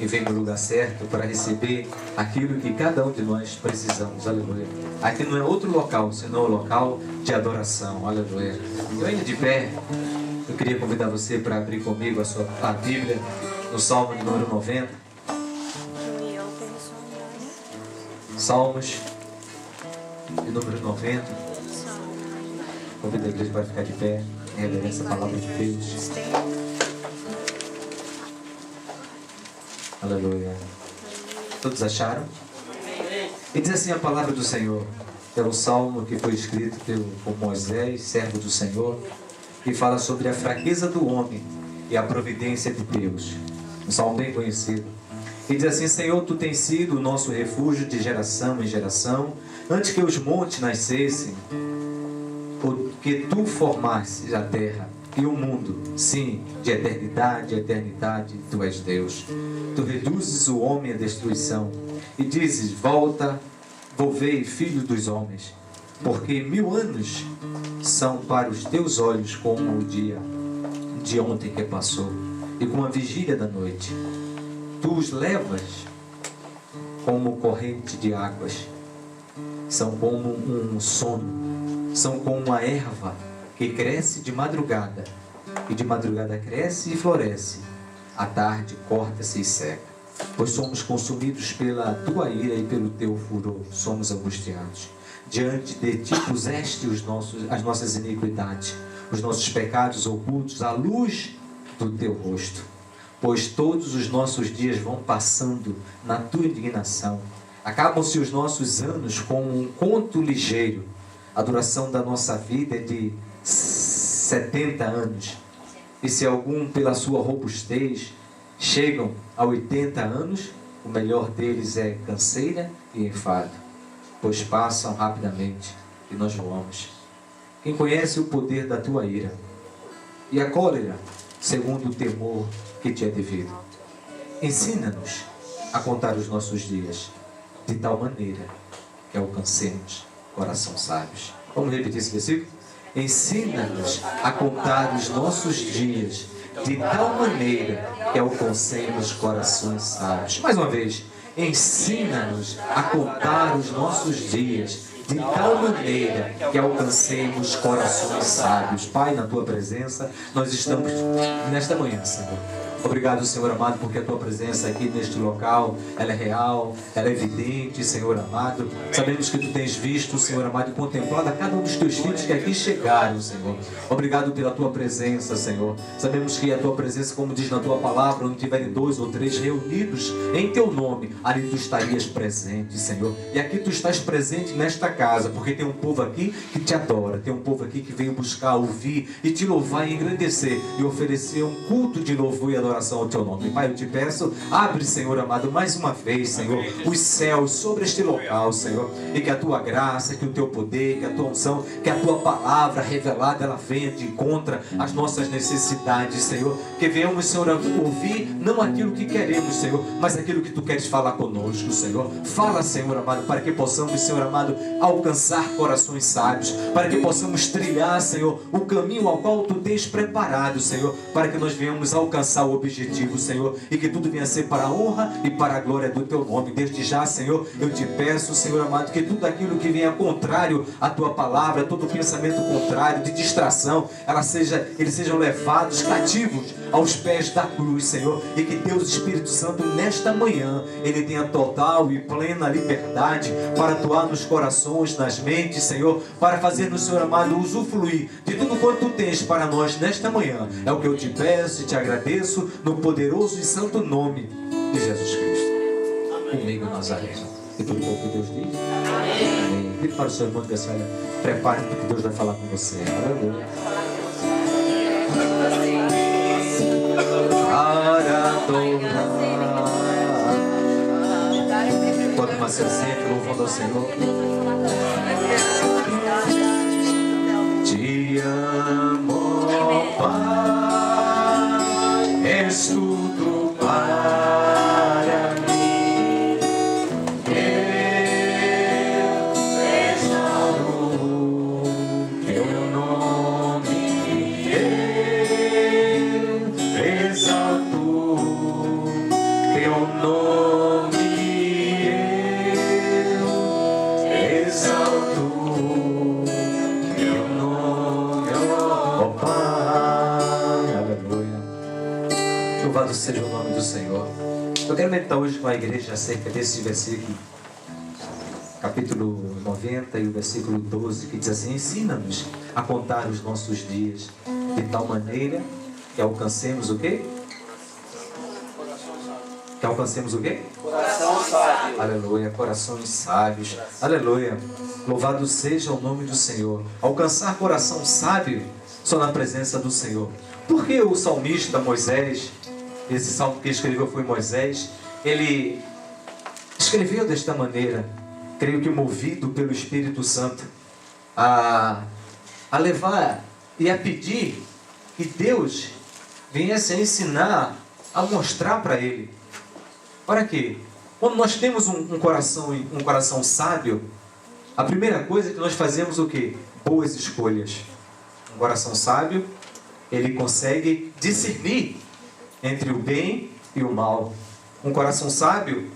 e vem no lugar certo para receber aquilo que cada um de nós precisamos, aleluia. Aqui não é outro local, senão o local de adoração, aleluia. Eu ainda de pé, eu queria convidar você para abrir comigo a Bíblia no Salmo de número 90. Salmos de número 90. Convido a igreja para ficar de pé em reverência à palavra de Deus. Aleluia. Todos acharam? E diz assim a palavra do Senhor. É um salmo que foi escrito por Moisés, servo do Senhor, que fala sobre a fraqueza do homem e a providência de Deus. Um salmo bem conhecido. E diz assim: Senhor, Tu tens sido o nosso refúgio de geração em geração, antes que os montes nascessem, porque Tu formastes a terra e o mundo, sim, de eternidade a eternidade, Tu és Deus. Tu reduzes o homem à destruição e dizes: volvei, filho dos homens, porque 1000 anos são para os Teus olhos como o dia de ontem que passou e como a vigília da noite. Tu os levas como corrente de águas, são como um sono, são como a erva que cresce de madrugada, e de madrugada cresce e floresce, à tarde corta-se e seca. Pois somos consumidos pela Tua ira e pelo Teu furor, somos angustiados. Diante de Ti puseste as nossas iniquidades, os nossos pecados ocultos, à luz do Teu rosto. Pois todos os nossos dias vão passando na Tua indignação. Acabam-se os nossos anos como um conto ligeiro. A duração da nossa vida é de 70 anos. E se algum, pela sua robustez, chegam a 80 anos, o melhor deles é canseira e enfado, pois passam rapidamente e nós voamos. Quem conhece o poder da Tua ira e a cólera, segundo o temor que Te é devido. Ensina-nos a contar os nossos dias, de tal maneira que alcancemos coração sábios. Vamos repetir esse versículo? Ensina-nos a contar os nossos dias, de tal maneira que alcancemos corações sábios. Mais uma vez, ensina-nos a contar os nossos dias, de tal maneira que alcancemos corações sábios. Pai, na Tua presença, nós estamos nesta manhã, Senhor. Obrigado, Senhor amado, porque a Tua presença aqui neste local, ela é real, ela é evidente, Senhor amado. Sabemos que Tu tens visto, Senhor amado, e contemplado a cada um dos Teus filhos que aqui chegaram, Senhor. Obrigado pela Tua presença, Senhor. Sabemos que a Tua presença, como diz na Tua palavra, onde tiverem 2 ou 3 reunidos em Teu nome, ali Tu estarias presente, Senhor. E aqui Tu estás presente nesta casa, porque tem um povo aqui que Te adora, tem um povo aqui que veio buscar, ouvir e Te louvar e engrandecer e oferecer um culto de louvor e adoração ao Teu nome. Pai, eu Te peço, abre, Senhor amado, mais uma vez, Senhor, os céus sobre este local, Senhor, e que a Tua graça, que o Teu poder, que a Tua unção, que a Tua palavra revelada, ela venha de encontro às nossas necessidades, Senhor, que venhamos, Senhor, a ouvir não aquilo que queremos, Senhor, mas aquilo que Tu queres falar conosco, Senhor. Fala, Senhor amado, para que possamos, Senhor amado, alcançar corações sábios, para que possamos trilhar, Senhor, o caminho ao qual Tu tens preparado, Senhor, para que nós venhamos alcançar o objetivo, Senhor, e que tudo venha a ser para a honra e para a glória do Teu nome. Desde já, Senhor, eu Te peço, Senhor amado, que tudo aquilo que venha contrário à Tua palavra, todo pensamento contrário, de distração, eles sejam levados cativos aos pés da cruz, Senhor, e que Deus Espírito Santo, nesta manhã, Ele tenha total e plena liberdade para atuar nos corações, nas mentes, Senhor, para fazer-nos, Senhor amado, usufruir de tudo quanto Tu tens para nós nesta manhã. É o que eu Te peço e Te agradeço, no poderoso e santo nome de Jesus Cristo. Comigo, Nazareno. E tudo bom que Deus diz? Amém. Diga para o seu irmão que assim, olha, prepare porque Deus vai falar com você. Aleluia. Para adorar. Pode tomar seu centro, louvando ao Senhor. Te amo, Pai, és tudo para mim. Eu exalto Teu nome, eu exalto Teu nome eu exalto, teu nome, ó Pai. Aleluia. Louvado seja o nome do Senhor. Eu quero meditar hoje com a igreja acerca desse versículo, capítulo 90 e o versículo 12, que diz assim: ensina-nos a contar os nossos dias de tal maneira que alcancemos o quê? Que alcancemos o quê? Coração sábio. Aleluia, corações sábios. Aleluia. Louvado seja o nome do Senhor. Alcançar coração sábio só na presença do Senhor. Porque o salmista Moisés, esse salmo que escreveu foi Moisés, ele escreveu desta maneira, creio que movido pelo Espírito Santo, a levar e a pedir que Deus viesse a ensinar, a mostrar para ele. Para quê? Quando nós temos um coração sábio, a primeira coisa é que nós fazemos o quê? Boas escolhas. Um coração sábio, ele consegue discernir entre o bem e o mal. Um coração sábio,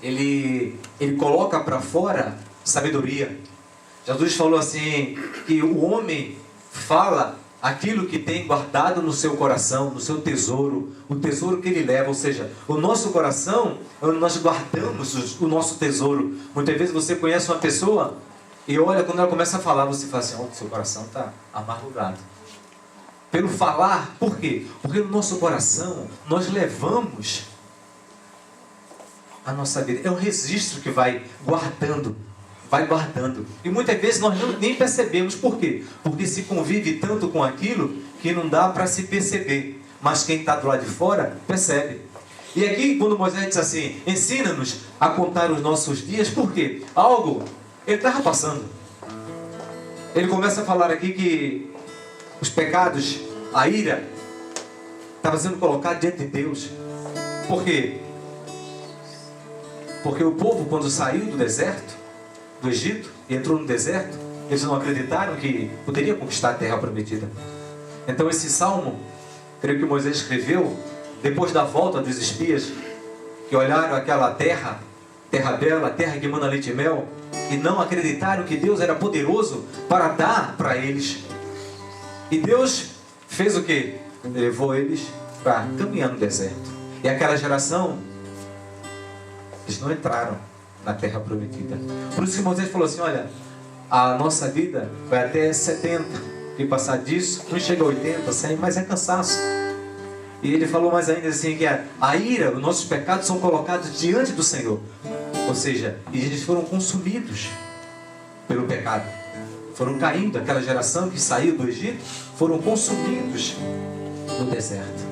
ele coloca para fora sabedoria. Jesus falou assim, que o homem fala aquilo que tem guardado no seu coração, no seu tesouro, o tesouro que ele leva, ou seja, o nosso coração, onde nós guardamos o nosso tesouro. Muitas vezes você conhece uma pessoa e olha, quando ela começa a falar, você fala assim, oh, seu coração está amargurado. Pelo falar, por quê? Porque no nosso coração nós levamos a nossa vida. É um registro que vai guardando. E muitas vezes nós nem percebemos. Por quê? Porque se convive tanto com aquilo que não dá para se perceber. Mas quem está do lado de fora, percebe. E aqui, quando Moisés diz assim, ensina-nos a contar os nossos dias, por quê? Algo, ele estava passando. Ele começa a falar aqui que os pecados, a ira, estava sendo colocado diante de Deus. Por quê? Porque o povo, quando saiu do deserto, do Egito, e entrou no deserto, eles não acreditaram que poderia conquistar a terra prometida. Então esse salmo, creio que Moisés escreveu depois da volta dos espias, que olharam aquela terra bela, terra que manda leite e mel, e não acreditaram que Deus era poderoso para dar para eles. E Deus fez o quê? Levou eles para caminhar no deserto. E aquela geração, eles não entraram na terra prometida. Por isso que Moisés falou assim, olha, a nossa vida vai até 70, e passar disso, não chega a 80, 100, mas é cansaço. E ele falou mais ainda assim, que a ira, os nossos pecados são colocados diante do Senhor. Ou seja, e eles foram consumidos pelo pecado. Foram caindo, aquela geração que saiu do Egito, foram consumidos no deserto.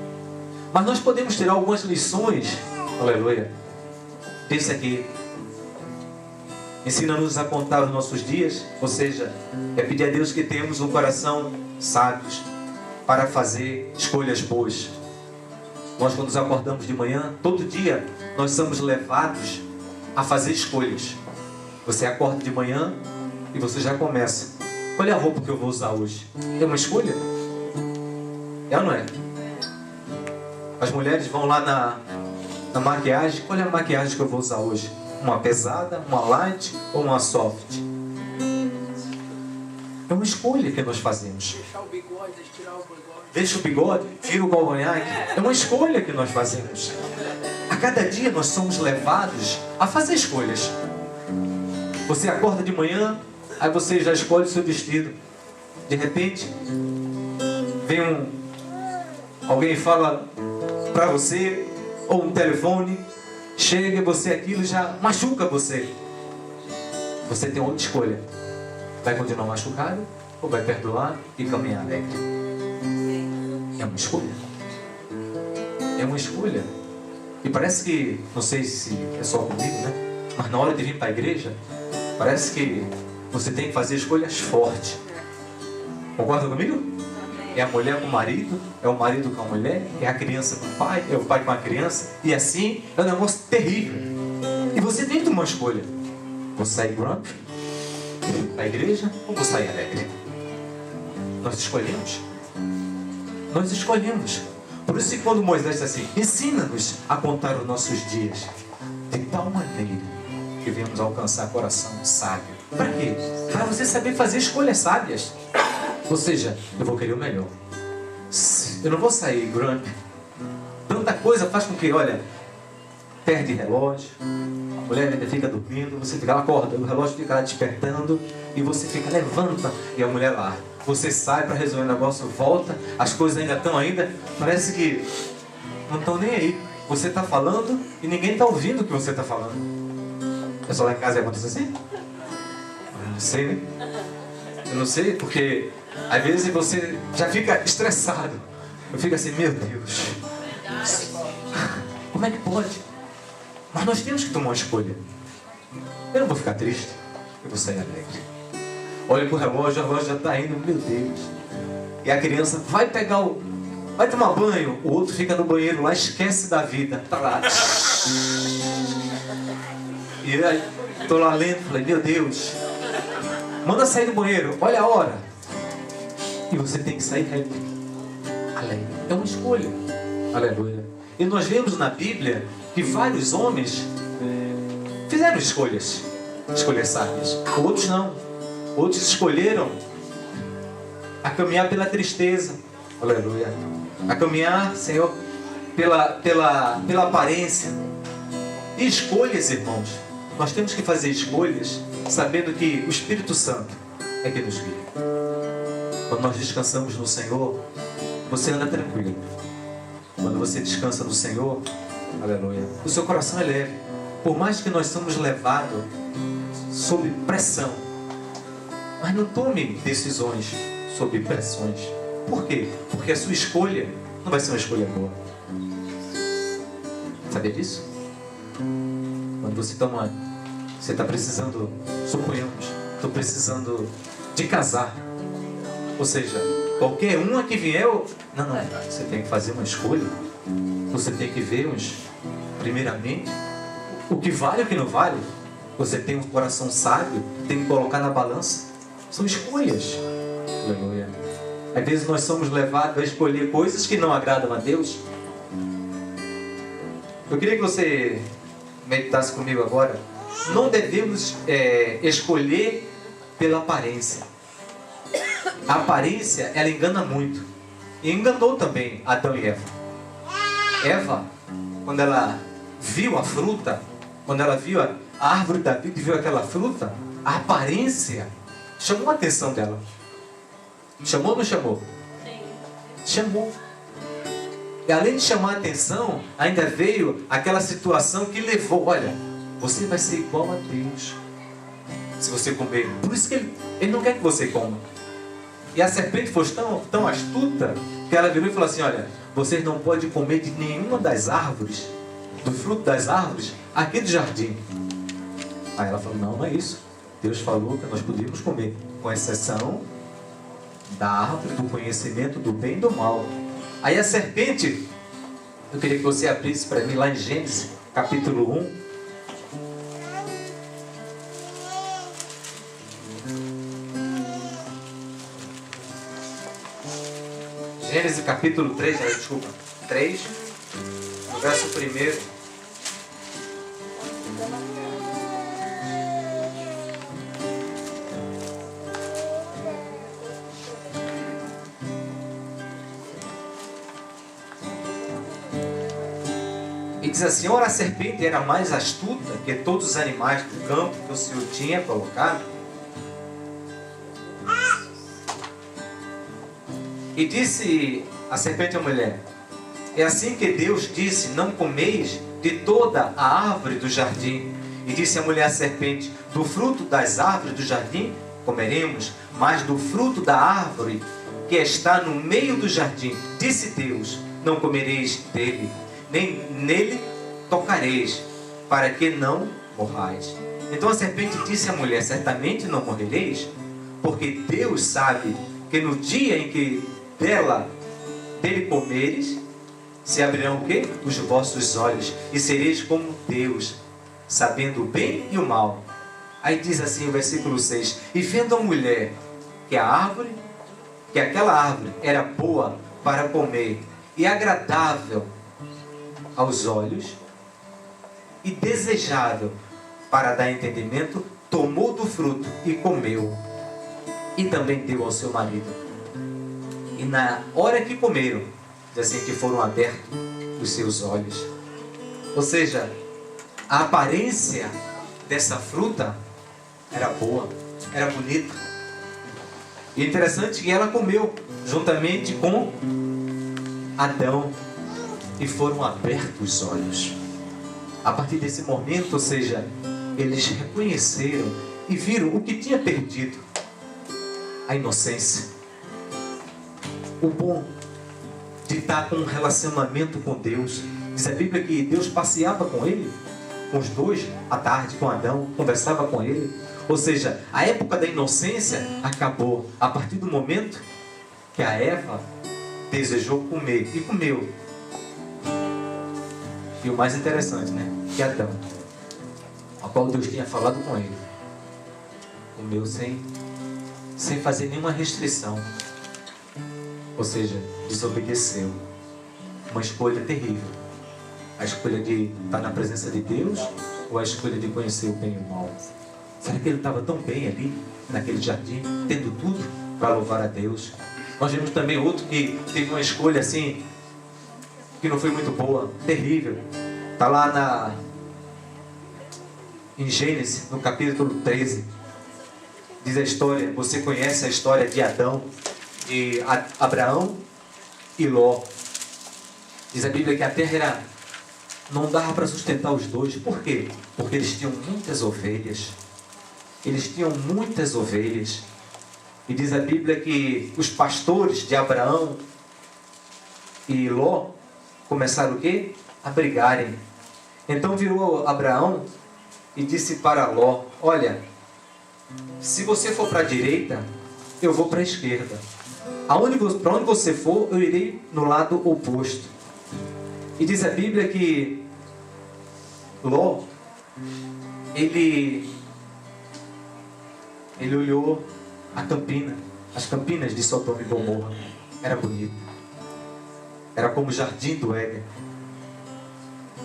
Mas nós podemos tirar algumas lições, aleluia, desse aqui. Ensina-nos a contar os nossos dias, ou seja, é pedir a Deus que tenhamos um coração sábio para fazer escolhas boas. Nós, quando nos acordamos de manhã, todo dia, nós somos levados a fazer escolhas. Você acorda de manhã e você já começa. Qual é a roupa que eu vou usar hoje? É uma escolha? É ou não é? As mulheres vão lá na maquiagem. Qual é a maquiagem que eu vou usar hoje? Uma pesada, uma light ou uma soft? É uma escolha que nós fazemos. Deixar o bigode, tirar o bigode. Deixa o bigode, tira o cavanhaque. É uma escolha que nós fazemos. A cada dia nós somos levados a fazer escolhas. Você acorda de manhã, aí você já escolhe o seu vestido. De repente, vem alguém fala para você, ou um telefone, chega e você aquilo já machuca você. Você tem outra escolha. Vai continuar machucado ou vai perdoar e caminhar alegre? É uma escolha. É uma escolha. E parece que, não sei se é só comigo, né? Mas na hora de vir para a igreja, parece que você tem que fazer escolhas fortes. Concorda comigo? É a mulher com o marido, é o marido com a mulher, é a criança com o pai, é o pai com a criança. E assim, é um negócio terrível. E você tem que tomar uma escolha. Vou sair grumpy da igreja ou vou sair alegre? Nós escolhemos. Nós escolhemos. Por isso que quando Moisés diz assim, ensina-nos a contar os nossos dias, de tal maneira que venhamos alcançar coração sábio. Para quê? Para você saber fazer escolhas sábias. Ou seja, eu vou querer o melhor. Eu não vou sair grande. Tanta coisa faz com que, olha, perde relógio, a mulher ainda fica dormindo, você fica lá, acorda, o relógio fica lá despertando, e você fica, levanta, e a mulher lá. Você sai para resolver o negócio, volta, as coisas ainda estão parece que não estão nem aí. Você está falando e ninguém está ouvindo o que você está falando. É só lá em casa acontece assim? Eu não sei, né? Eu não sei, porque às vezes você já fica estressado. Eu fico assim, meu Deus, como é que pode? Mas nós temos que tomar uma escolha. Eu não vou ficar triste, eu vou sair alegre. Olha pro relógio, o relógio já está indo, meu Deus. E a criança vai vai tomar banho, o outro fica no banheiro lá, esquece da vida. Tá lá. E aí, tô lá lendo, falei, meu Deus, manda sair do banheiro, olha a hora. E você tem que sair alegre. É uma escolha. Aleluia. E nós vemos na Bíblia que vários homens fizeram escolhas sábias. Outros não. Outros escolheram a caminhar pela tristeza. Aleluia. A caminhar, Senhor, pela aparência. E escolhas, irmãos. Nós temos que fazer escolhas sabendo que o Espírito Santo é que nos guia. Quando nós descansamos no Senhor, você anda tranquilo. Quando você descansa no Senhor, aleluia, o seu coração é leve. Por mais que nós somos levados sob pressão, mas não tome decisões sob pressões. Por quê? Porque a sua escolha não vai ser uma escolha boa. Sabia disso? Quando você está precisando, suponhamos, estou precisando de casar. Ou seja, qualquer uma que vier, não, você tem que fazer uma escolha. Você tem que ver primeiramente, o que vale e o que não vale. Você tem um coração sábio, tem que colocar na balança. São escolhas. Aleluia. Às vezes nós somos levados a escolher coisas que não agradam a Deus. Eu queria que você meditasse comigo agora. Não devemos escolher pela aparência. A aparência, ela engana muito. E enganou também Adão e Eva. Eva, quando ela viu a fruta, quando ela viu a árvore da vida e viu aquela fruta, a aparência chamou a atenção dela. Chamou ou não chamou? Sim. Chamou. E além de chamar a atenção, ainda veio aquela situação que levou, olha, você vai ser igual a Deus se você comer. Por isso que ele não quer que você coma. E a serpente foi tão astuta que ela virou e falou assim, olha, vocês não podem comer de nenhuma das árvores, do fruto das árvores, aqui do jardim. Aí ela falou, não é isso. Deus falou que nós podíamos comer, com exceção da árvore do conhecimento do bem e do mal. Aí a serpente, eu queria que você abrisse para mim lá em Gênesis, capítulo 1. Gênesis capítulo 3, desculpa, 3, no verso 1. E diz assim, ora a serpente era mais astuta que todos os animais do campo que o Senhor tinha colocado. E disse a serpente à mulher, é assim que Deus disse, não comeis de toda a árvore do jardim. E disse a mulher à serpente, do fruto das árvores do jardim comeremos, mas do fruto da árvore que está no meio do jardim, disse Deus, não comereis dele, nem nele tocareis, para que não morrais. Então a serpente disse à mulher, certamente não morrereis, porque Deus sabe que no dia em que dele comeres, se abrirão o quê? Os vossos olhos, e sereis como Deus, sabendo o bem e o mal. Aí diz assim o versículo 6, e vendo a mulher que aquela árvore era boa para comer, e agradável aos olhos e desejável para dar entendimento, tomou do fruto e comeu, e também deu ao seu marido. E na hora que comeram, diz assim, que foram abertos os seus olhos. Ou seja, a aparência dessa fruta era boa, era bonita. E é interessante que ela comeu juntamente com Adão, e foram abertos os olhos. A partir desse momento, ou seja, eles reconheceram e viram o que tinha perdido: a inocência, o bom de estar com um relacionamento com Deus. Diz a Bíblia que Deus passeava com ele, com os dois, à tarde, com Adão, conversava com ele. Ou seja, a época da inocência acabou a partir do momento que a Eva desejou comer e comeu. E o mais interessante, né? Que Adão, ao qual Deus tinha falado com ele, comeu sem fazer nenhuma restrição. Ou seja, desobedeceu. Uma escolha terrível. A escolha de estar na presença de Deus, ou a escolha de conhecer o bem e o mal? Será que ele estava tão bem ali, naquele jardim, tendo tudo para louvar a Deus? Nós vimos também outro que teve uma escolha assim, que não foi muito boa, terrível. Está lá em Gênesis, no capítulo 13. Diz a história, você conhece a história de Adão, de Abraão e Ló. Diz a Bíblia que a terra não dava para sustentar os dois. Por quê? Porque eles tinham muitas ovelhas. Eles tinham muitas ovelhas. E diz a Bíblia que os pastores de Abraão e Ló começaram o quê? A brigarem. Então virou Abraão e disse para Ló: olha, se você for para a direita, eu vou para a esquerda. Para onde você for, eu irei no lado oposto. E diz a Bíblia que Ló, ele olhou as campinas de Sodoma e Gomorra. Era bonito. Era como o jardim do Éden.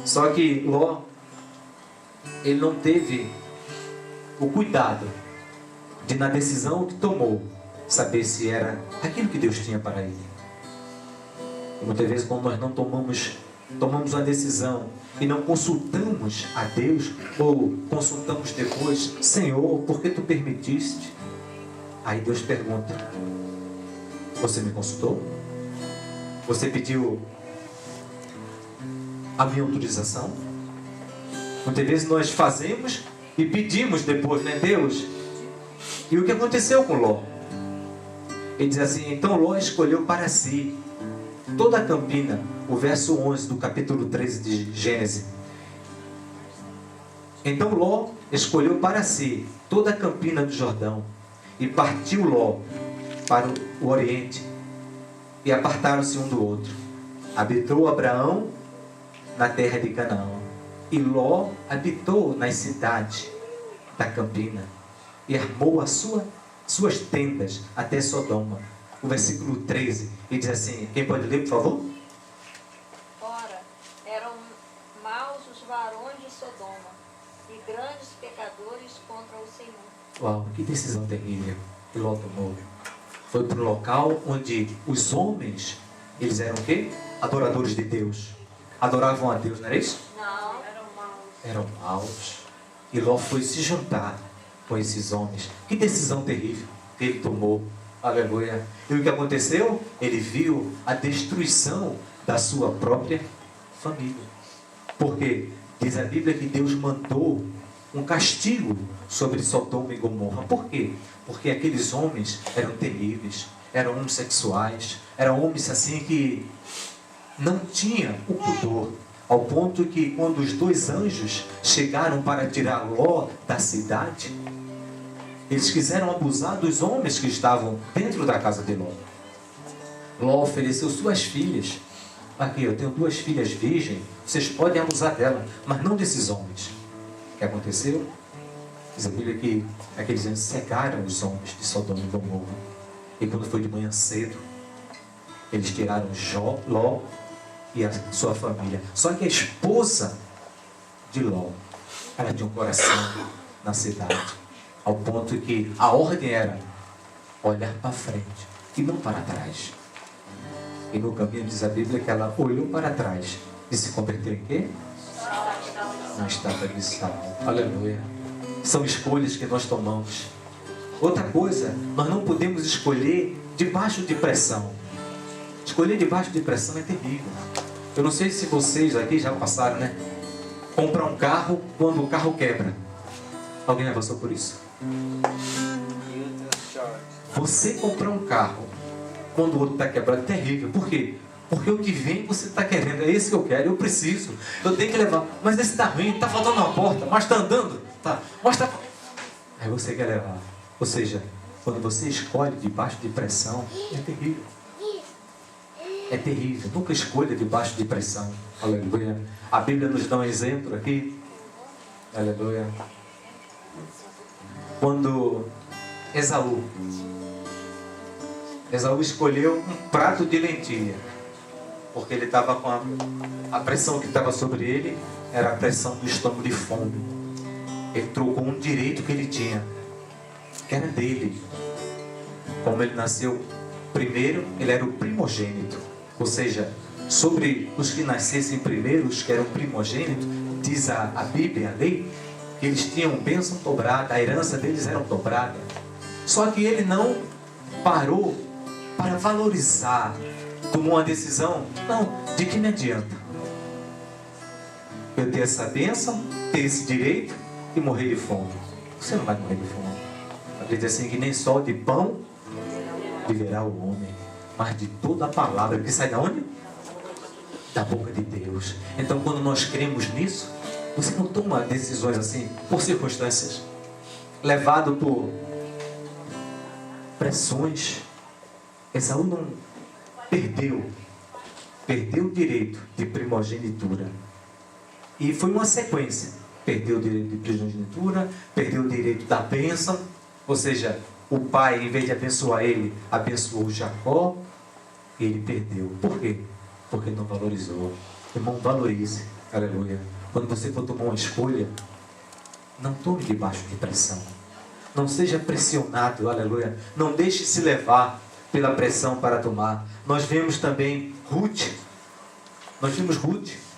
Só que Ló, ele não teve o cuidado de, na decisão que tomou, saber se era aquilo que Deus tinha para ele. E muitas vezes, quando nós não tomamos uma decisão e não consultamos a Deus, ou consultamos depois: Senhor, por que tu permitiste? Aí Deus pergunta: você me consultou? Você pediu a minha autorização? Muitas vezes nós fazemos e pedimos depois, né, Deus? E o que aconteceu com Ló? Ele diz assim: então Ló escolheu para si toda a campina. O verso 11 do capítulo 13 de Gênesis. Então Ló escolheu para si toda a campina do Jordão, e partiu Ló para o oriente, e apartaram-se um do outro. Habitou Abraão na terra de Canaã, e Ló habitou nas cidades da campina, e armou suas tendas até Sodoma. O versículo 13, ele diz assim, quem pode ler, por favor? Ora, eram maus os varões de Sodoma, e grandes pecadores contra o Senhor. Uau, que decisão terrível que Ló tomou. Foi para um local onde os homens, eles eram o quê? Adoradores de Deus. Adoravam a Deus, não era isso? Não, eram maus. Eram maus. E Ló foi se juntar com esses homens. Que decisão terrível que ele tomou. Aleluia. E o que aconteceu? Ele viu a destruição da sua própria família. Porque diz a Bíblia que Deus mandou um castigo sobre Sodoma e Gomorra. Por quê? Porque aqueles homens eram terríveis, eram homossexuais, eram homens assim que não tinham o pudor, ao ponto que quando os dois anjos chegaram para tirar Ló da cidade, eles quiseram abusar dos homens que estavam dentro da casa de Ló. Ló ofereceu suas filhas. Aqui, eu tenho 2 filhas virgens, vocês podem abusar dela, mas não desses homens. O que aconteceu? Diz a Bíblia que aqueles anjos cegaram os homens de Sodoma e Gomorra. E quando foi de manhã cedo, Eles tiraram Ló e a sua família. Só que a esposa de Ló, ela tinha um coração na cidade, ao ponto que a ordem era olhar para frente e não para trás. E no caminho diz a Bíblia que ela olhou para trás e se converteu em quê? Uma estátua de sal. Aleluia. São escolhas que nós tomamos. Outra coisa, nós não podemos escolher debaixo de pressão. Escolher debaixo de pressão é terrível. Eu não sei se vocês aqui já passaram, né? Comprar um carro quando o carro quebra. Alguém já passou por isso? Você comprar um carro quando o outro está quebrado é terrível. Por quê? Porque o que vem você está querendo. É esse que eu quero, eu preciso. Eu tenho que levar. Mas esse está ruim, está faltando uma porta, mas está andando. Tá. Mas tá... Aí você quer levar. Ou seja, quando você escolhe debaixo de pressão, é terrível. É terrível. Nunca escolha debaixo de pressão. Aleluia. A Bíblia nos dá um exemplo aqui. Aleluia. Quando Esaú escolheu um prato de lentilha, porque ele estava com a pressão que estava sobre ele, era a pressão do estômago de fome. Ele trocou um direito que ele tinha, que era dele. Como ele nasceu primeiro, ele era o primogênito. Ou seja, sobre os que nascessem primeiro, os que eram primogênitos, diz a Bíblia, a lei, que eles tinham bênção dobrada, a herança deles era dobrada. Só que ele não parou para valorizar, tomou uma decisão, não, de que me adianta eu ter essa bênção, ter esse direito e morrer de fome? Você não vai morrer de fome. A Bíblia diz assim, que nem só de pão viverá o homem, mas de toda a palavra que sai de onde? Da boca de Deus. Então quando nós cremos nisso, você não toma decisões assim por circunstâncias, levado por pressões. Esaú não perdeu o direito de primogenitura. E foi uma sequência. Perdeu o direito de primogenitura, perdeu o direito da bênção. Ou seja, o pai, em vez de abençoar ele, abençoou Jacó. E ele perdeu. Por quê? Porque não valorizou. Irmão, valorize. Aleluia. Quando você for tomar uma escolha, não tome debaixo de pressão. Não seja pressionado. Aleluia. Não deixe se levar pela pressão para tomar. Nós vemos também Ruth.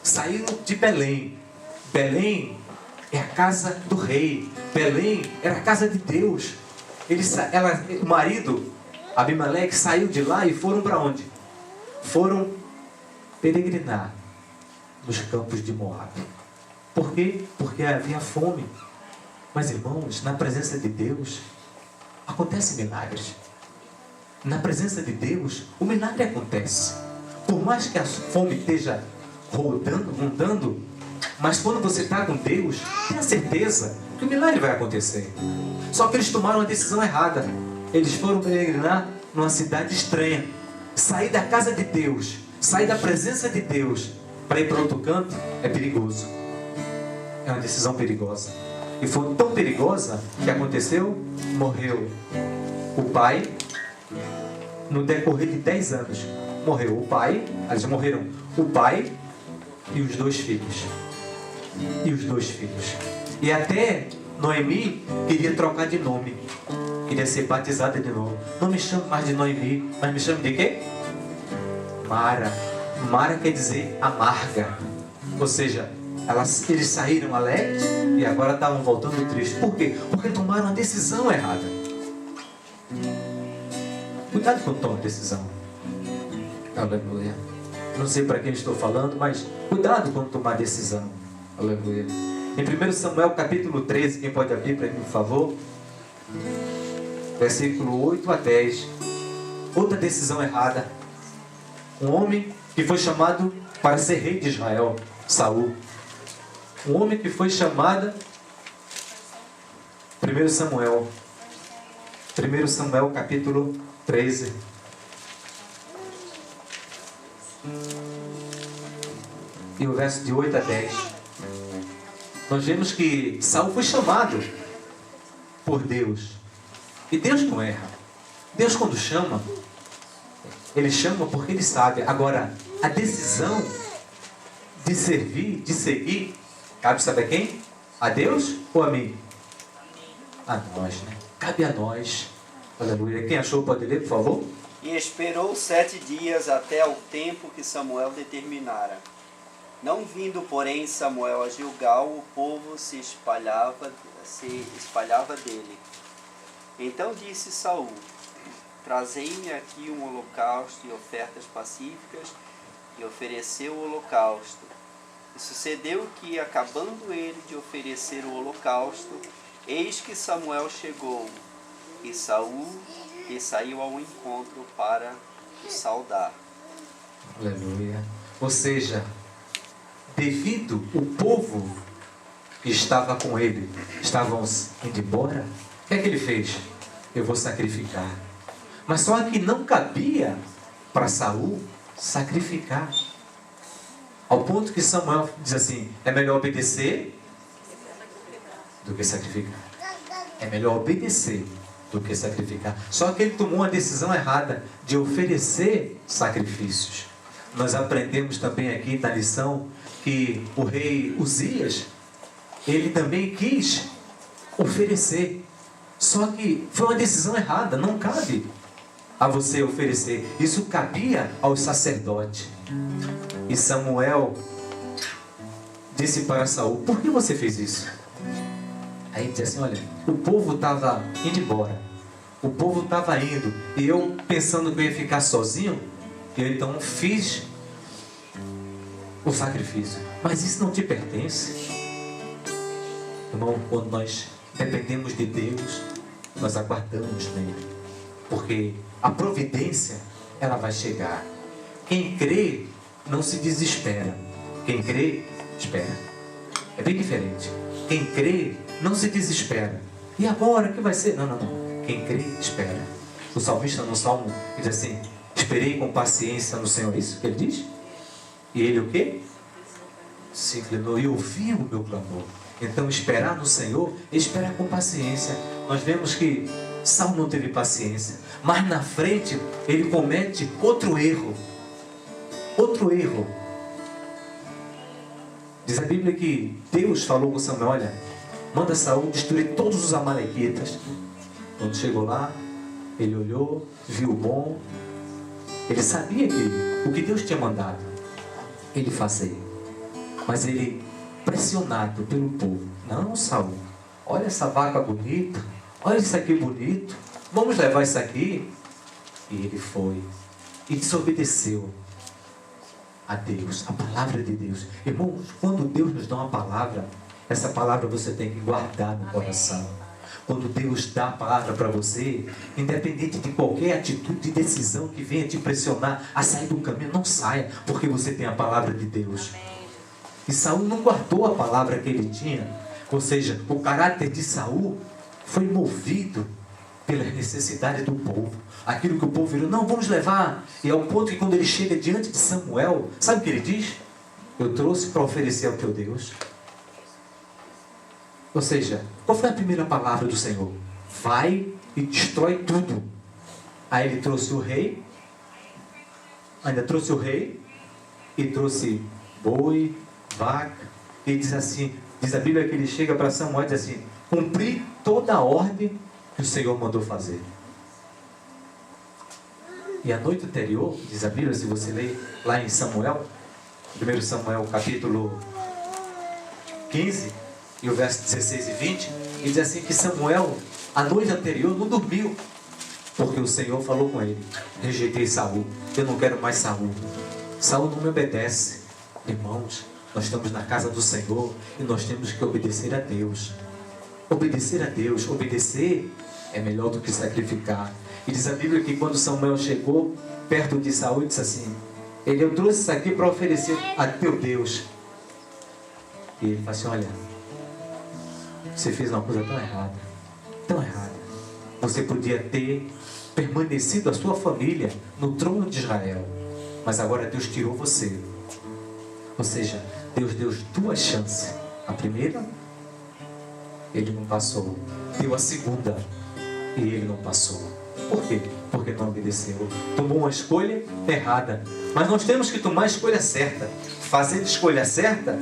Saiu de Belém. Belém é a casa do rei. Belém era a casa de Deus. O marido, Abimeleque, saiu de lá e foram para onde? Foram peregrinar nos campos de Moabe. Por quê? Porque havia fome. Mas irmãos, na presença de Deus acontecem milagres. Na presença de Deus, o milagre acontece. Por mais que a fome esteja rondando, mas quando você está com Deus, tenha certeza que o milagre vai acontecer. Só que eles tomaram a decisão errada. Eles foram peregrinar numa cidade estranha. Sair da casa de Deus, sair da presença de Deus para ir para outro canto é perigoso. É uma decisão perigosa. E foi tão perigosa que aconteceu, morreu o pai. No decorrer de 10 anos, morreu o pai. Eles morreram o pai e os 2 filhos. E até Noemi queria trocar de nome. Queria ser batizada de novo. Não me chame mais de Noemi, mas me chame de quê? Mara. Mara quer dizer amarga. Ou seja, eles saíram alegres e agora estavam voltando tristes. Por quê? Porque tomaram a decisão errada. Cuidado quando toma decisão. Aleluia. Não sei para quem estou falando, mas cuidado quando tomar decisão. Aleluia. Em 1 Samuel capítulo 13, quem pode abrir para mim, por favor? Versículo 8 a 10. Outra decisão errada. Um homem que foi chamado para ser rei de Israel, Saul. Um homem que foi chamado... 1 Samuel capítulo 13. E o verso de 8 a 10. Nós vemos que Saul foi chamado por Deus. E Deus não erra. Deus, quando chama, Ele chama porque ele sabe. Agora, a decisão de servir, de seguir, cabe sabe a quem? A Deus ou a mim? A nós, né? Cabe a nós. Aleluia. Quem achou pode ler, por favor? E esperou 7 dias até ao tempo que Samuel determinara. Não vindo, porém, Samuel a Gilgal, o povo se espalhava dele. Então disse Saul: trazei-me aqui um holocausto e ofertas pacíficas, e ofereceu o holocausto. E sucedeu que, acabando ele de oferecer o holocausto, eis que Samuel chegou, e Saul lhe saiu ao encontro para o saudar. Aleluia. Ou seja, devido o povo que estava com ele, estavam indo embora, o que é que ele fez? Eu vou sacrificar. Mas só que não cabia para Saul sacrificar. Ao ponto que Samuel diz assim, é melhor obedecer do que sacrificar. É melhor obedecer do que sacrificar. Só que ele tomou uma decisão errada de oferecer sacrifícios. Nós aprendemos também aqui na lição que o rei Uzias, ele também quis oferecer. Só que foi uma decisão errada, não cabe a você oferecer. Isso cabia aos sacerdotes. E Samuel disse para Saul, por que você fez isso? Aí ele disse assim, olha, o povo estava indo embora. O povo estava indo. E eu, pensando que eu ia ficar sozinho, eu então fiz o sacrifício. Mas isso não te pertence. Irmão, quando nós dependemos de Deus, nós aguardamos nele. Porque a providência, ela vai chegar. Quem crê, não se desespera. Quem crê, espera. É bem diferente. Quem crê, não se desespera. E agora, o que vai ser? Não, não, não. Quem crê, espera. O salmista no Salmo diz assim, esperei com paciência no Senhor. É isso que ele diz? E ele o quê? Se inclinou e ouviu o meu clamor. Então, esperar no Senhor, esperar com paciência. Nós vemos que Saul não teve paciência. Mas na frente, ele comete outro erro. Outro erro. Diz a Bíblia que Deus falou com Samuel, olha, manda Saul destruir todos os amalequitas. Quando chegou lá, ele olhou, viu o bom. Ele sabia que o que Deus tinha mandado, ele fazia. Mas ele, pressionado pelo povo, não, Saul, olha essa vaca bonita, olha isso aqui bonito, vamos levar isso aqui. E ele foi e desobedeceu a Deus, a palavra de Deus. Irmãos, quando Deus nos dá uma palavra, essa palavra você tem que guardar no coração. Quando Deus dá a palavra para você, independente de qualquer atitude e decisão que venha te pressionar a sair do caminho, não saia, porque você tem a palavra de Deus. E Saul não guardou a palavra que ele tinha. Ou seja, o caráter de Saul foi movido pelas necessidades do povo. Aquilo que o povo virou, não, vamos levar. E ao ponto que quando ele chega diante de Samuel, sabe o que ele diz? Eu trouxe para oferecer ao teu Deus. Ou seja, qual foi a primeira palavra do Senhor? Vai e destrói tudo. Aí ele trouxe o rei, ainda trouxe o rei, e trouxe boi, vaca, e diz assim, diz a Bíblia que ele chega para Samuel e diz assim, cumpri toda a ordem que o Senhor mandou fazer. E a noite anterior, diz a Bíblia, se você ler lá em Samuel, 1 Samuel capítulo 15, e o verso 16 e 20, ele diz assim que Samuel, a noite anterior, não dormiu, porque o Senhor falou com ele, rejeitei Saul, eu não quero mais Saul. Saul não me obedece. Irmãos, nós estamos na casa do Senhor e nós temos que obedecer a Deus. Obedecer a Deus, obedecer é melhor do que sacrificar. E diz a Bíblia que quando Samuel chegou perto de Saul, disse assim, eu trouxe isso aqui para oferecer a teu Deus. E ele falou assim, olha, você fez uma coisa tão errada, tão errada. Você podia ter permanecido a sua família no trono de Israel, mas agora Deus tirou você. Ou seja, Deus deu duas chances. A primeira, ele não passou. Deu a segunda, e ele não passou. Por quê? Porque não obedeceu. Tomou uma escolha errada. Mas nós temos que tomar a escolha certa. Fazer a escolha certa,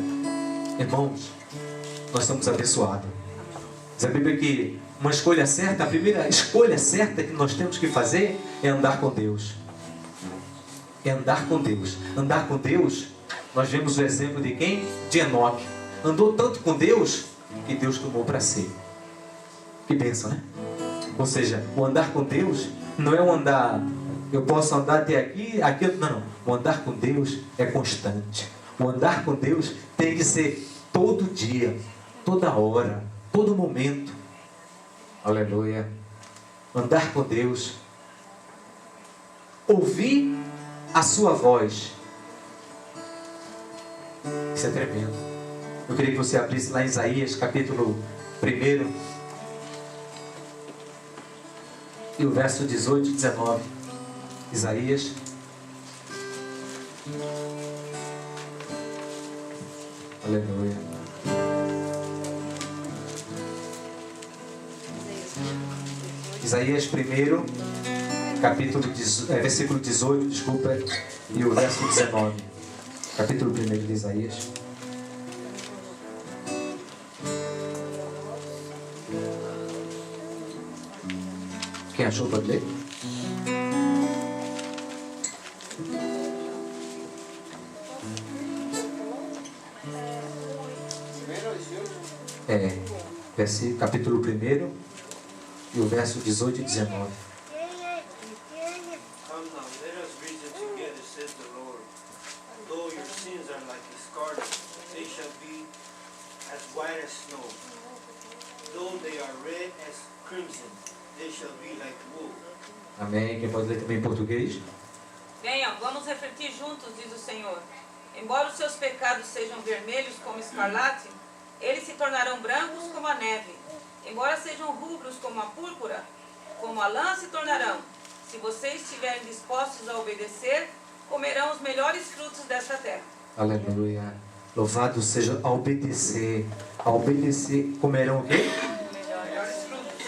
irmãos, nós somos abençoados. Diz a Bíblia que uma escolha certa, a primeira escolha certa que nós temos que fazer é andar com Deus. É andar com Deus. Andar com Deus, nós vemos o exemplo de quem? De Enoque. Andou tanto com Deus que Deus tomou para si. Que bênção, né? Ou seja, o andar com Deus não é um andar, eu posso andar até aqui, aqui, não. O andar com Deus é constante. O andar com Deus tem que ser todo dia, toda hora, todo momento. Aleluia. Andar com Deus. Ouvir a sua voz. Isso é tremendo. Eu queria que você abrisse lá em Isaías, capítulo 1. E o verso 18 e 19. Isaías. Aleluia. Isaías 1, versículo 18, desculpa, e o verso 19. Capítulo 1 de Isaías. Quem achou pode ler? Capítulo 1 e o verso 18 e 19. Come now, let us reason together, says the Lord. Though your sins are like scarlet, they shall be as white as snow. Though they are red as crimson, they shall be like wool. Amém. Quem pode ler também em português? Venham, vamos refletir juntos, diz o Senhor. Embora os seus pecados sejam vermelhos como escarlate, eles se tornarão brancos como a neve. Embora sejam rubros como a púrpura, como a lã se tornarão. Se vocês estiverem dispostos a obedecer, comerão os melhores frutos desta terra. Aleluia. Louvado seja a obedecer. A obedecer comerão o quê?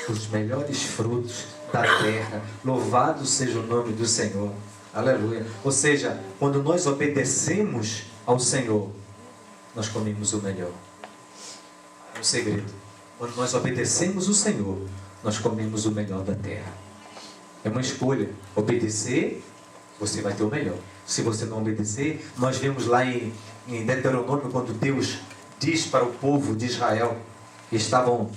Os melhores frutos da terra. Louvado seja o nome do Senhor. Aleluia. Ou seja, quando nós obedecemos ao Senhor, nós comemos o melhor. É um segredo. Quando nós obedecemos o Senhor, nós comemos o melhor da terra. É uma escolha. Obedecer, você vai ter o melhor. Se você não obedecer, nós vemos lá em Deuteronômio, quando Deus diz para o povo de Israel que estavam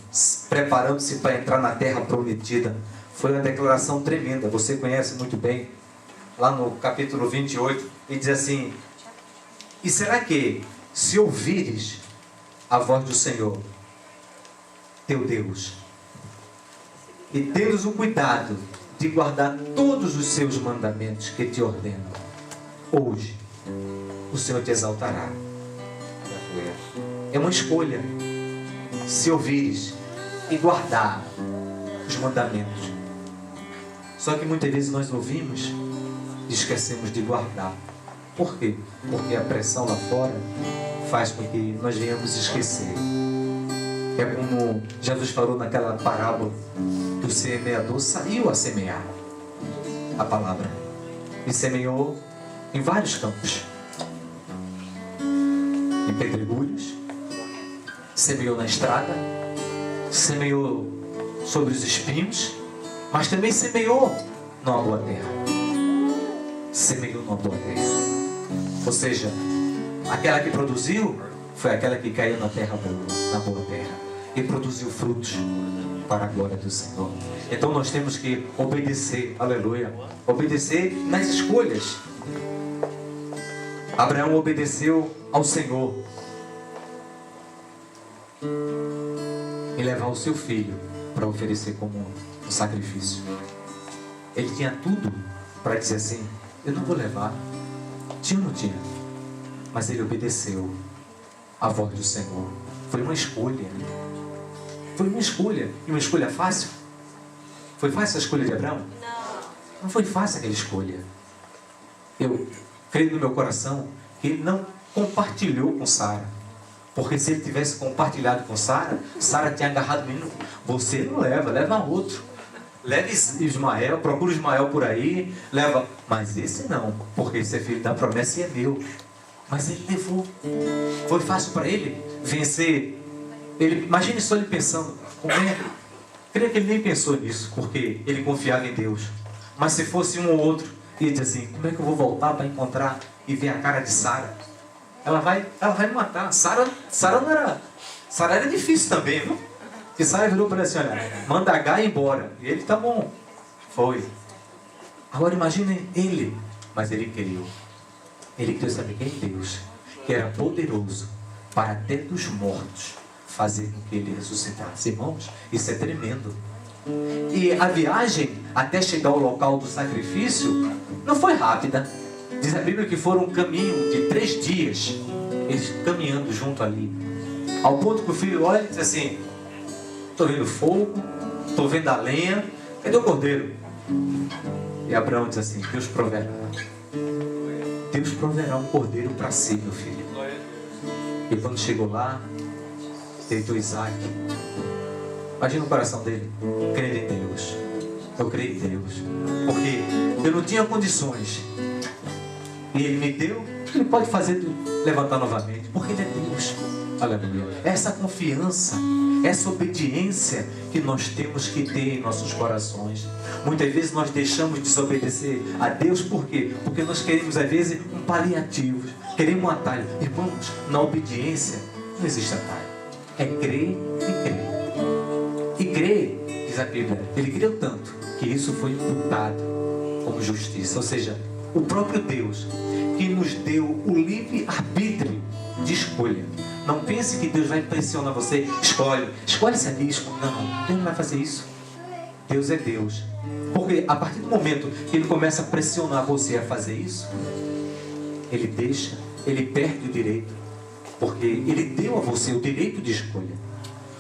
preparando-se para entrar na terra prometida. Foi uma declaração tremenda, você conhece muito bem. Lá no capítulo 28, ele diz assim: e será que, se ouvires a voz do Senhor, teu Deus, e tendes o cuidado de guardar todos os seus mandamentos que te ordeno, hoje o Senhor te exaltará. É uma escolha. Se ouvires e guardar os mandamentos. Só que muitas vezes nós ouvimos e esquecemos de guardar. Por quê? Porque a pressão lá fora faz com que nós venhamos esquecer. É como Jesus falou naquela parábola, que o semeador saiu a semear a palavra e semeou em vários campos, em pedregulhos, semeou na estrada, semeou sobre os espinhos, mas também semeou numa boa terra. Semeou numa boa terra. Ou seja, aquela que produziu foi aquela que caiu na terra boa, na boa terra, e produziu frutos para a glória do Senhor. Então nós temos que obedecer, aleluia, obedecer nas escolhas. Abraão obedeceu ao Senhor em levar o seu filho para oferecer como um sacrifício. Ele tinha tudo para dizer assim: eu não vou levar. Tinha ou não tinha? Mas ele obedeceu à voz do Senhor. Foi uma escolha. Foi uma escolha. E uma escolha fácil? Foi fácil a escolha de Abraão? Não. Não foi fácil aquela escolha. Eu creio no meu coração que ele não compartilhou com Sara. Porque se ele tivesse compartilhado com Sara, Sara tinha agarrado o menino. Você não leva, leva outro. leve Ismael, procura Ismael por aí, leva. Mas esse não, porque esse é filho da promessa e é meu. Mas ele levou. Foi fácil para ele vencer. Imagine só ele pensando, como é? Creio que ele nem pensou nisso, porque ele confiava em Deus. Mas se fosse um ou outro, ele diz assim, como é que eu vou voltar para encontrar e ver a cara de Sara? Ela vai me matar. Sara não era... Sara era difícil também, viu? Porque Sara virou para ele assim, olha, manda H ir embora. E ele, tá bom. Foi. Agora imaginem ele. Mas ele creu. Ele creu, sabe quem? Deus. Que era poderoso para até dos mortos fazer com que ele ressuscitasse. Irmãos, isso é tremendo. E a viagem até chegar ao local do sacrifício não foi rápida. Diz a Bíblia que foram um caminho de 3 dias, eles caminhando junto ali, ao ponto que o filho olha e diz assim, estou vendo fogo, estou vendo a lenha, cadê o cordeiro? E Abraão diz assim, Deus proverá um cordeiro para si, meu filho. E quando chegou lá, deitou Isaac. Imagina o coração dele, crendo em Deus. Eu creio em Deus, porque eu não tinha condições, e Ele me deu. Ele pode fazer levantar novamente, porque Ele é Deus. Aleluia. Essa confiança, essa obediência que nós temos que ter em nossos corações. Muitas vezes nós deixamos de desobedecer a Deus, por quê? Porque nós queremos às vezes um paliativo, queremos um atalho. Irmãos, na obediência não existe atalho, é crer e crer. E crer, diz a Bíblia, ele creu tanto que isso foi imputado como justiça. Ou seja, o próprio Deus que nos deu o livre-arbítrio de escolha. Não pense que Deus vai pressionar você. Escolhe isso aqui, escolhe. Não, Deus não vai fazer isso. Deus é Deus. Porque a partir do momento que Ele começa a pressionar você a fazer isso, Ele deixa, Ele perde o direito. Porque Ele deu a você o direito de escolha.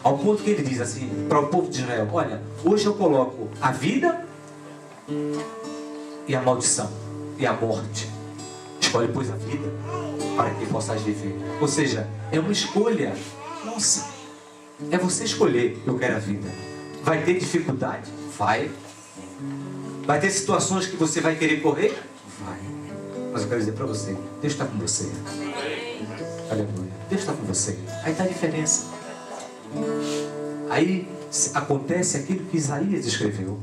Ao ponto que Ele diz assim para o povo de Israel, olha, hoje eu coloco a vida e a maldição e a morte. Escolhe, pois, a vida para que possas viver. Ou seja, é uma escolha. Nossa, é você escolher. Eu quero a vida. Vai ter dificuldade? Vai. Vai ter situações que você vai querer correr? Vai. Mas eu quero dizer para você, Deus está com você. Aleluia. Deus está com você. Aí está a diferença. Aí acontece aquilo que Isaías escreveu.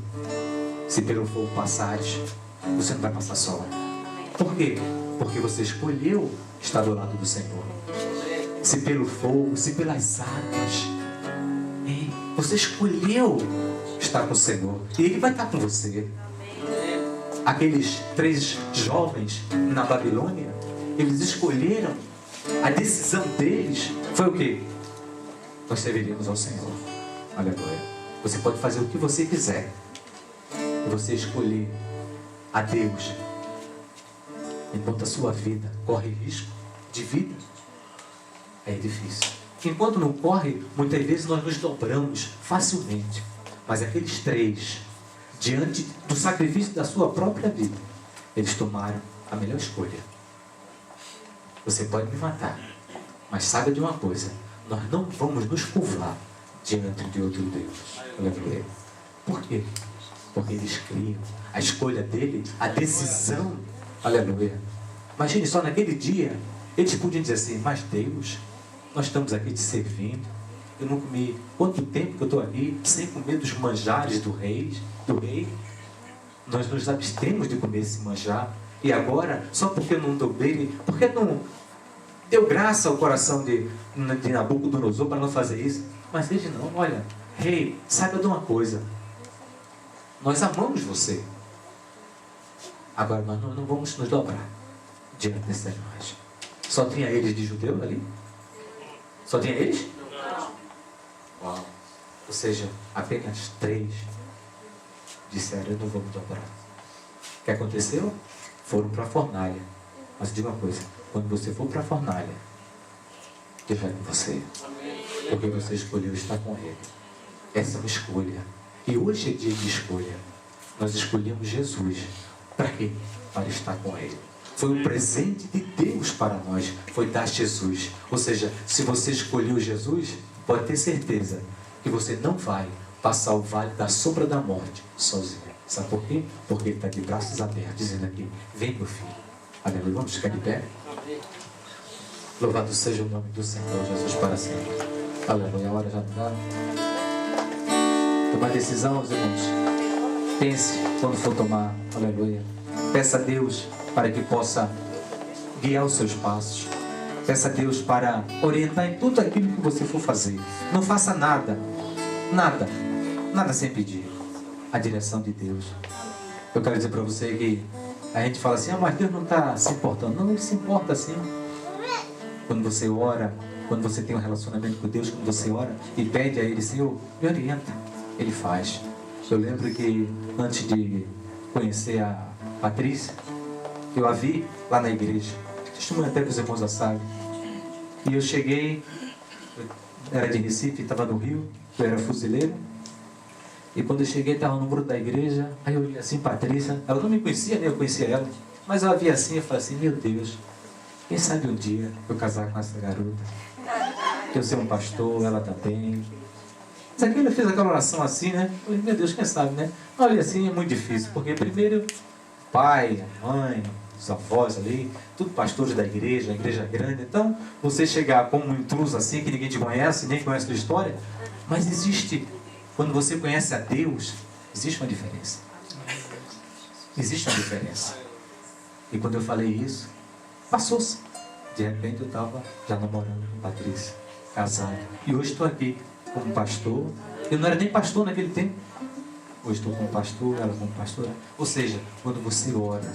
Se pelo fogo passares, você não vai passar só. Por quê? Porque você escolheu estar do lado do Senhor. Se pelo fogo, se pelas águas, você escolheu estar com o Senhor. E Ele vai estar com você. Aqueles 3 jovens na Babilônia, eles escolheram, a decisão deles foi o quê? Nós serviremos ao Senhor. Aleluia. Você pode fazer o que você quiser. E você escolher a Deus, enquanto a sua vida corre risco de vida, é difícil. Enquanto não corre, muitas vezes nós nos dobramos facilmente. Mas aqueles 3, diante do sacrifício da sua própria vida, eles tomaram a melhor escolha. Você pode me matar, mas saiba de uma coisa, nós não vamos nos curvar diante de outro Deus. Aleluia. Por quê? Porque eles criam. A escolha dele, a decisão. Aleluia. Imagine só, naquele dia, eles podiam dizer assim, mas Deus, nós estamos aqui te servindo. Eu não comi. Quanto tempo que eu estou aqui sem comer dos manjares do rei? Nós nos abstemos de comer esse manjar. E agora, só porque eu não dobrei, porque não deu graça ao coração de Nabucodonosor para não fazer isso? Mas eles não, olha, rei, saiba de uma coisa. Nós amamos você. Agora nós não vamos nos dobrar diante desses animais. Só tinha eles de judeu ali? Só tinha eles? Não. Uau. Ou seja, apenas 3 disseram, eu não vou me dobrar. O que aconteceu? Foram para a fornalha. Mas diga uma coisa, quando você for para a fornalha, Deus vai com você. Porque você escolheu estar com Ele. Essa é uma escolha. E hoje é dia de escolha. Nós escolhemos Jesus. Para quê? Para estar com Ele. Foi um presente de Deus para nós. Foi dar Jesus. Ou seja, se você escolheu Jesus, pode ter certeza que você não vai passar o vale da sombra da morte sozinho. Sabe por quê? Porque ele está de braços abertos, dizendo aqui, vem meu filho. Aleluia, vamos ficar de pé? Louvado seja o nome do Senhor Jesus para sempre. Aleluia, a hora já está. Tomar decisão, meus irmãos. Pense quando for tomar, aleluia. Peça a Deus para que possa guiar os seus passos. Peça a Deus para orientar em tudo aquilo que você for fazer. Não faça nada sem pedir a direção de Deus. Eu quero dizer para você que a gente fala assim, mas Deus não está se importando. Não, Ele se importa sim. Quando você ora, quando você tem um relacionamento com Deus, quando você ora e pede a Ele, Senhor, me orienta, Ele faz. Eu lembro que antes de conhecer a Patrícia, eu a vi lá na igreja. Testemunho até que os irmãos já sabem. E eu cheguei, eu era de Recife, estava no Rio, eu era fuzileiro. E quando eu cheguei, estava no muro da igreja. Aí eu olhei assim, Patrícia, ela não me conhecia, nem eu conhecia ela. Mas eu a vi assim, eu falei assim, meu Deus, quem sabe um dia eu casar com essa garota? Eu ser um pastor, ela também. Mas aqui ele fez aquela oração assim, né? Eu falei, meu Deus, quem sabe, né? Olha, assim é muito difícil, porque primeiro, pai, mãe, os avós ali, tudo pastores da igreja, a igreja grande. Então, você chegar como um intruso assim, que ninguém te conhece, nem conhece a tua história, mas existe, quando você conhece a Deus, existe uma diferença. Existe uma diferença. E quando eu falei isso, passou-se. De repente eu estava já namorando com Patrícia, casado. E hoje estou aqui como pastor. Eu não era nem pastor naquele tempo. Hoje estou como pastor, ela como pastora. Ou seja, quando você ora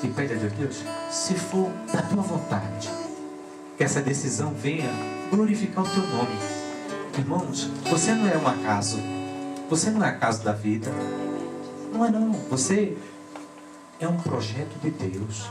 e pede a Deus, Deus, se for da tua vontade, que essa decisão venha glorificar o teu nome. Irmãos, você não é um acaso. Você não é acaso da vida. Não é não. Você é um projeto de Deus.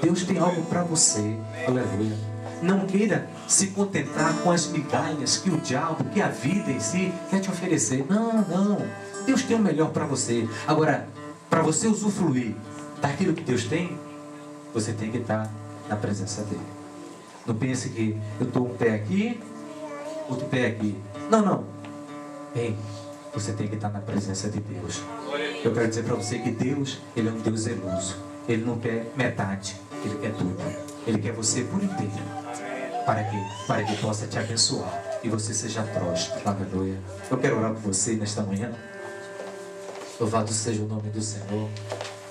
Deus tem algo para você. Aleluia. Não queira se contentar com as migalhas que o diabo, que a vida em si quer te oferecer. Não, não. Deus tem o melhor para você. Agora, para você usufruir daquilo que Deus tem, você tem que estar na presença dele. Não pense que eu estou um pé aqui, outro pé aqui. Não, não. Ei, você tem que estar na presença de Deus. Eu quero dizer para você que Deus, Ele é um Deus zeloso. Ele não quer metade, Ele quer tudo. Ele quer você por inteiro. Para quê? Para que possa te abençoar e você seja próspero. Aleluia. Eu quero orar por você nesta manhã. Louvado seja o nome do Senhor.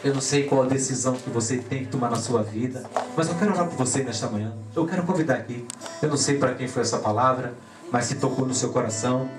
Eu não sei qual a decisão que você tem que tomar na sua vida, mas eu quero orar por você nesta manhã. Eu quero convidar aqui. Eu não sei para quem foi essa palavra, mas se tocou no seu coração.